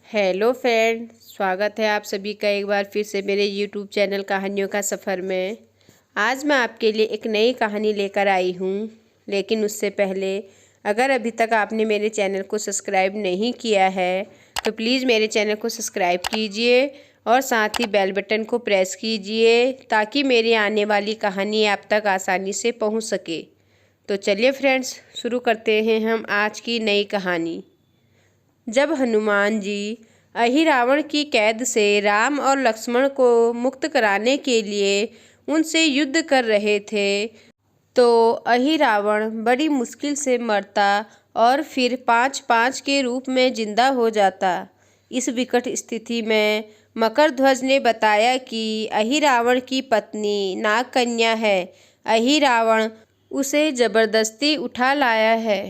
Hello friend, स्वागत है आप सभी का एक बार फिर से मेरे यूट्यूब चैनल कहानियों का सफ़र में। आज मैं आपके लिए एक नई कहानी लेकर आई हूँ, लेकिन उससे पहले अगर अभी तक आपने मेरे चैनल को सब्सक्राइब नहीं किया है तो प्लीज़ मेरे चैनल को सब्सक्राइब कीजिए और साथ ही बेल बटन को प्रेस कीजिए ताकि मेरी आने वाली कहानी आप तक आसानी से पहुँच सके। तो चलिए फ्रेंड्स, शुरू करते हैं हम आज की नई कहानी। जब हनुमान जी अहिरावण की कैद से राम और लक्ष्मण को मुक्त कराने के लिए उनसे युद्ध कर रहे थे तो अहिरावण बड़ी मुश्किल से मरता और फिर 5-5 के रूप में जिंदा हो जाता। इस विकट स्थिति में मकरध्वज ने बताया कि अहिरावण की पत्नी नागकन्या है। अहिरावण उसे जबरदस्ती उठा लाया है।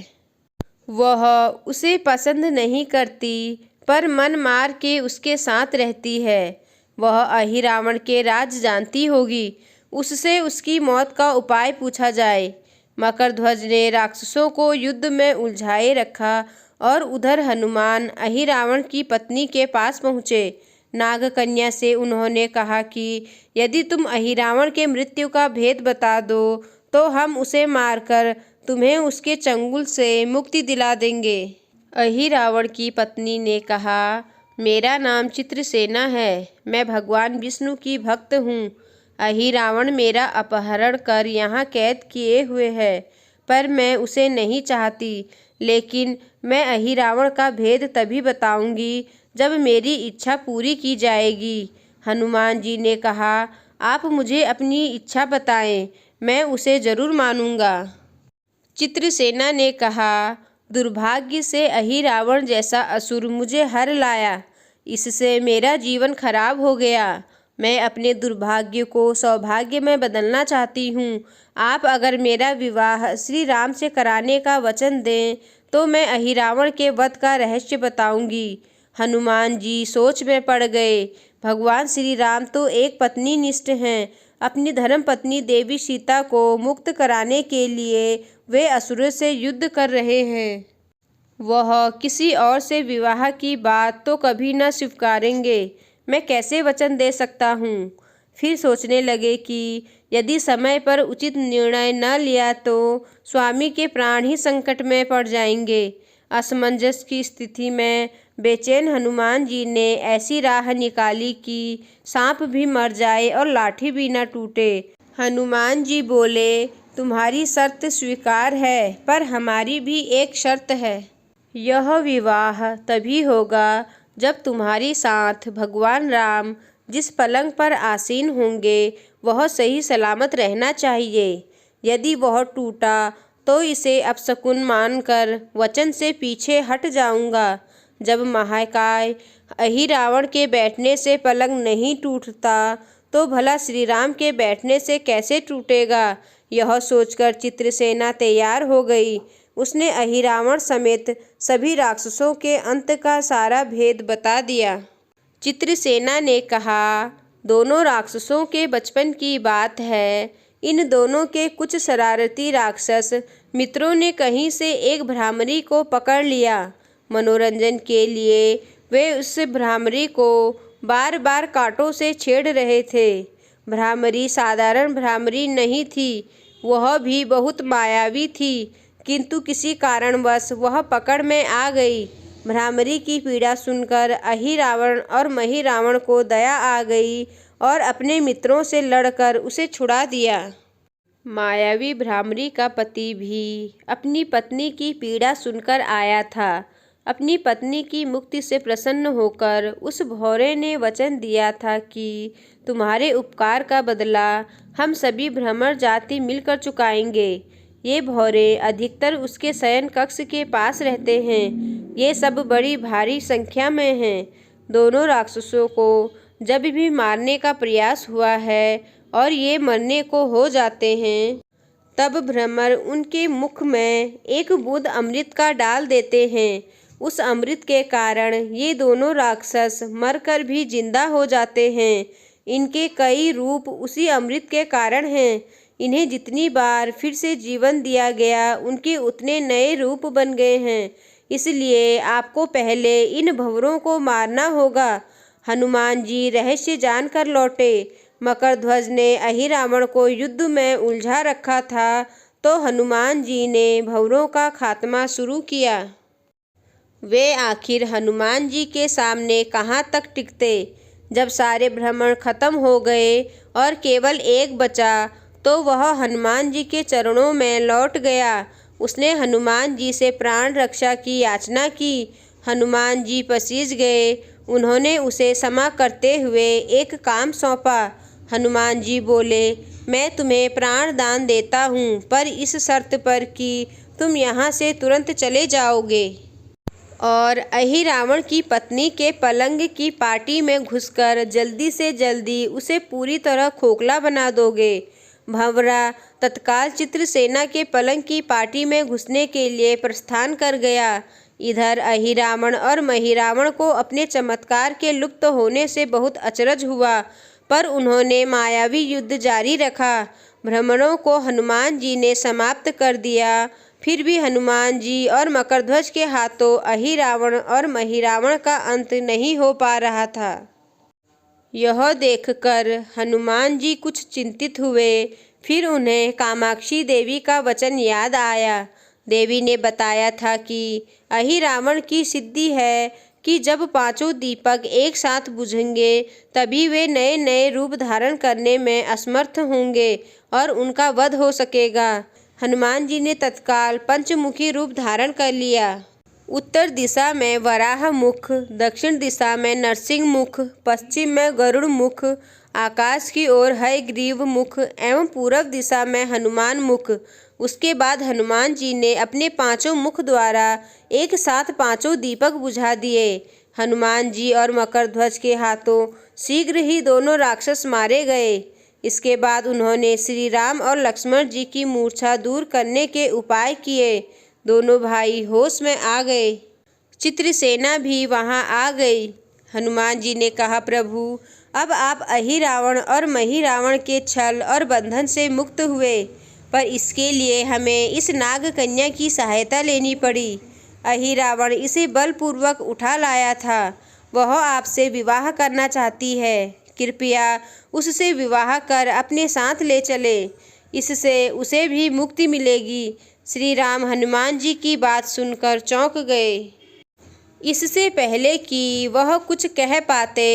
वह उसे पसंद नहीं करती पर मन मार के उसके साथ रहती है। वह अहिरावण के राज जानती होगी, उससे उसकी मौत का उपाय पूछा जाए। मकरध्वज ने राक्षसों को युद्ध में उलझाए रखा और उधर हनुमान अहिरावण की पत्नी के पास पहुँचे। नागकन्या से उन्होंने कहा कि यदि तुम अहिरावण के मृत्यु का भेद बता दो तो हम उसे मारकर तुम्हें उसके चंगुल से मुक्ति दिला देंगे। अहिरावण की पत्नी ने कहा, मेरा नाम चित्रसेना है, मैं भगवान विष्णु की भक्त हूँ। अहिरावण मेरा अपहरण कर यहाँ कैद किए हुए है, पर मैं उसे नहीं चाहती। लेकिन मैं अहिरावण का भेद तभी बताऊंगी जब मेरी इच्छा पूरी की जाएगी। हनुमान जी ने कहा, आप मुझे अपनी इच्छा बताएं, मैं उसे जरूर मानूंगा। चित्रसेना ने कहा, दुर्भाग्य से अहिरावण जैसा असुर मुझे हर लाया, इससे मेरा जीवन खराब हो गया। मैं अपने दुर्भाग्य को सौभाग्य में बदलना चाहती हूँ। आप अगर मेरा विवाह श्री राम से कराने का वचन दें तो मैं अहिरावण के वध का रहस्य बताऊंगी। हनुमान जी सोच में पड़ गए। भगवान श्री राम तो एक पत्नी निष्ठ हैं। अपनी धर्म पत्नी देवी सीता को मुक्त कराने के लिए वे असुरों से युद्ध कर रहे हैं। वह किसी और से विवाह की बात तो कभी न स्वीकारेंगे। मैं कैसे वचन दे सकता हूँ। फिर सोचने लगे कि यदि समय पर उचित निर्णय न लिया तो स्वामी के प्राण ही संकट में पड़ जाएंगे। असमंजस की स्थिति में बेचैन हनुमान जी ने ऐसी राह निकाली कि सांप भी मर जाए और लाठी भी न टूटे। हनुमान जी बोले, तुम्हारी शर्त स्वीकार है, पर हमारी भी एक शर्त है। यह विवाह तभी होगा जब तुम्हारे साथ भगवान राम जिस पलंग पर आसीन होंगे वह सही सलामत रहना चाहिए। यदि वह टूटा तो इसे अपशकुन मानकर वचन से पीछे हट जाऊंगा। जब महाकाय अहिरावण के बैठने से पलंग नहीं टूटता तो भला श्री राम के बैठने से कैसे टूटेगा। यह सोचकर चित्रसेना तैयार हो गई। उसने अहिरावण समेत सभी राक्षसों के अंत का सारा भेद बता दिया। चित्रसेना ने कहा, दोनों राक्षसों के बचपन की बात है। इन दोनों के कुछ शरारती राक्षस मित्रों ने कहीं से एक भ्रामरी को पकड़ लिया। मनोरंजन के लिए वे उस भ्रामरी को बार बार कांटों से छेड़ रहे थे। भ्रामरी साधारण भ्रामरी नहीं थी, वह भी बहुत मायावी थी, किंतु किसी कारणवश वह पकड़ में आ गई। भ्रामरी की पीड़ा सुनकर अहिरावण और महिरावण को दया आ गई और अपने मित्रों से लड़कर उसे छुड़ा दिया। मायावी भ्रामरी का पति भी अपनी पत्नी की पीड़ा सुनकर आया था। अपनी पत्नी की मुक्ति से प्रसन्न होकर उस भौरे ने वचन दिया था कि तुम्हारे उपकार का बदला हम सभी भ्रमर जाति मिलकर चुकाएंगे। ये भौरे अधिकतर उसके शयन कक्ष के पास रहते हैं। ये सब बड़ी भारी संख्या में हैं। दोनों राक्षसों को जब भी मारने का प्रयास हुआ है और ये मरने को हो जाते हैं तब भ्रमर उनके मुख में एक बूंद अमृत का डाल देते हैं। उस अमृत के कारण ये दोनों राक्षस मरकर भी जिंदा हो जाते हैं। इनके कई रूप उसी अमृत के कारण हैं। इन्हें जितनी बार फिर से जीवन दिया गया उनके उतने नए रूप बन गए हैं। इसलिए आपको पहले इन भंवरों को मारना होगा। हनुमान जी रहस्य जानकर लौटे। मकरध्वज ने अहिरावण को युद्ध में उलझा रखा था, तो हनुमान जी ने भंवरों का खात्मा शुरू किया। वे आखिर हनुमान जी के सामने कहाँ तक टिकते। जब सारे ब्राह्मण खत्म हो गए और केवल एक बचा, तो वह हनुमान जी के चरणों में लौट गया। उसने हनुमान जी से प्राण रक्षा की याचना की। हनुमान जी पसीज गए। उन्होंने उसे क्षमा करते हुए एक काम सौंपा। हनुमान जी बोले, मैं तुम्हें प्राण दान देता हूँ, पर इस शर्त पर कि तुम यहाँ से तुरंत चले जाओगे और अहिरावण की पत्नी के पलंग की पाटी में घुसकर जल्दी से जल्दी उसे पूरी तरह खोखला बना दोगे। भंवरा तत्काल चित्रसेना के पलंग की पाटी में घुसने के लिए प्रस्थान कर गया। इधर अहिरावण और महिरावण को अपने चमत्कार के लुप्त होने से बहुत अचरज हुआ, पर उन्होंने मायावी युद्ध जारी रखा। ब्राह्मणों को हनुमान जी ने समाप्त कर दिया। फिर भी हनुमान जी और मकरध्वज के हाथों अहिरावण और महिरावण का अंत नहीं हो पा रहा था। यह देखकर हनुमान जी कुछ चिंतित हुए। फिर उन्हें कामाक्षी देवी का वचन याद आया। देवी ने बताया था कि अहिरावण की सिद्धि है कि जब पांचों दीपक एक साथ बुझेंगे तभी वे नए नए रूप धारण करने में असमर्थ होंगे और उनका वध हो सकेगा। हनुमान जी ने तत्काल पंचमुखी रूप धारण कर लिया। उत्तर दिशा में वराह मुख, दक्षिण दिशा में नरसिंह मुख, पश्चिम में गरुड़ मुख, आकाश की ओर हयग्रीव मुख एवं पूर्व दिशा में हनुमान मुख। उसके बाद हनुमान जी ने अपने पांचों मुख द्वारा एक साथ पांचों दीपक बुझा दिए। हनुमान जी और मकरध्वज के हाथों शीघ्र ही दोनों राक्षस मारे गए। इसके बाद उन्होंने श्री राम और लक्ष्मण जी की मूर्छा दूर करने के उपाय किए। दोनों भाई होश में आ गए। चित्रसेना भी वहां आ गई। हनुमान जी ने कहा, प्रभु, अब आप अहिरावण और महिरावण के छल और बंधन से मुक्त हुए, पर इसके लिए हमें इस नाग कन्या की सहायता लेनी पड़ी। अहिरावण इसे बलपूर्वक उठा लाया था। वह आपसे विवाह करना चाहती है। कृपया उससे विवाह कर अपने साथ ले चले, इससे उसे भी मुक्ति मिलेगी। श्री राम हनुमान जी की बात सुनकर चौंक गए। इससे पहले कि वह कुछ कह पाते,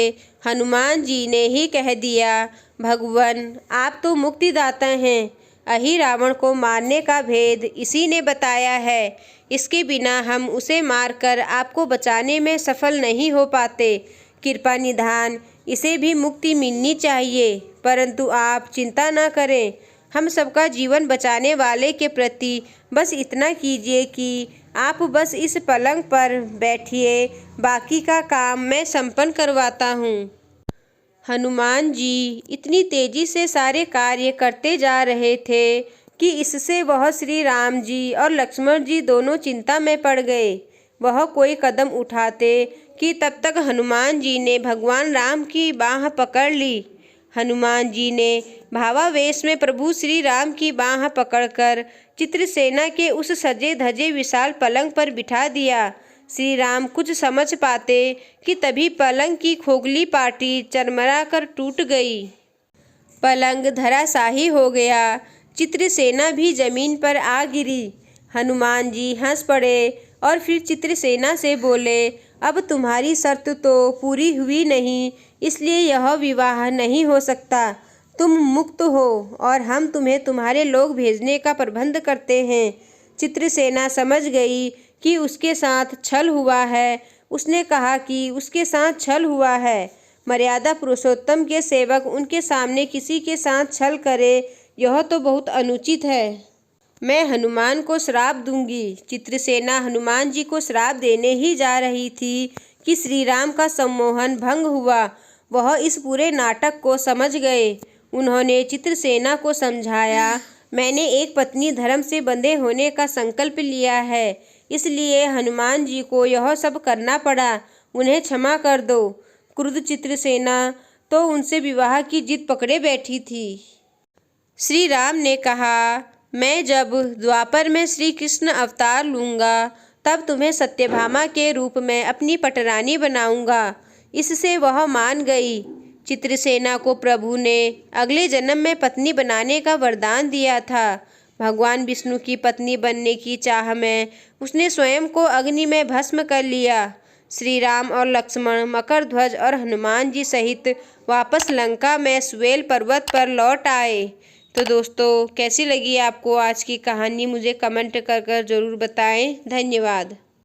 हनुमान जी ने ही कह दिया, भगवान, आप तो मुक्तिदाता हैं। अहिरावण को मारने का भेद इसी ने बताया है। इसके बिना हम उसे मारकर आपको बचाने में सफल नहीं हो पाते। कृपा निधान इसे भी मुक्ति मिलनी चाहिए, परंतु आप चिंता न करें। हम सबका जीवन बचाने वाले के प्रति बस इतना कीजिए कि आप बस इस पलंग पर बैठिए, बाकी का काम मैं संपन्न करवाता हूँ। हनुमान जी इतनी तेजी से सारे कार्य करते जा रहे थे कि इससे वह श्री राम जी और लक्ष्मण जी दोनों चिंता में पड़ गए। वह कोई कदम उठाते कि तब तक हनुमान जी ने भगवान राम की बाँह पकड़ ली। हनुमान जी ने भावावेश में प्रभु श्री राम की बाँह पकड़कर चित्रसेना के उस सजे धजे विशाल पलंग पर बिठा दिया। श्री राम कुछ समझ पाते कि तभी पलंग की खोखली पाटी चरमरा कर टूट गई। पलंग धराशाही हो गया। चित्रसेना भी जमीन पर आ गिरी। हनुमान जी हंस पड़े और फिर चित्रसेना से बोले, अब तुम्हारी शर्त तो पूरी हुई नहीं, इसलिए यह विवाह नहीं हो सकता। तुम मुक्त हो और हम तुम्हें तुम्हारे लोग भेजने का प्रबंध करते हैं। चित्रसेना समझ गई कि उसके साथ छल हुआ है। उसने कहा कि उसके साथ छल हुआ है। मर्यादा पुरुषोत्तम के सेवक उनके सामने किसी के साथ छल करे, यह तो बहुत अनुचित है। मैं हनुमान को श्राप दूंगी। चित्रसेना हनुमान जी को श्राप देने ही जा रही थी कि श्री राम का सम्मोहन भंग हुआ। वह इस पूरे नाटक को समझ गए। उन्होंने चित्रसेना को समझाया, मैंने एक पत्नी धर्म से बंधे होने का संकल्प लिया है, इसलिए हनुमान जी को यह सब करना पड़ा। उन्हें क्षमा कर दो। क्रुद्ध चित्रसेना तो उनसे विवाह की जिद पकड़े बैठी थी। श्री राम ने कहा, मैं जब द्वापर में श्री कृष्ण अवतार लूँगा तब तुम्हें सत्यभामा के रूप में अपनी पटरानी बनाऊंगा। इससे वह मान गई। चित्रसेना को प्रभु ने अगले जन्म में पत्नी बनाने का वरदान दिया था। भगवान विष्णु की पत्नी बनने की चाह में उसने स्वयं को अग्नि में भस्म कर लिया। श्री राम और लक्ष्मण, मकरध्वज और हनुमान जी सहित वापस लंका में स्वेल पर्वत पर लौट आए। तो दोस्तों, कैसी लगी आपको आज की कहानी मुझे कमेंट कर ज़रूर बताएं। धन्यवाद।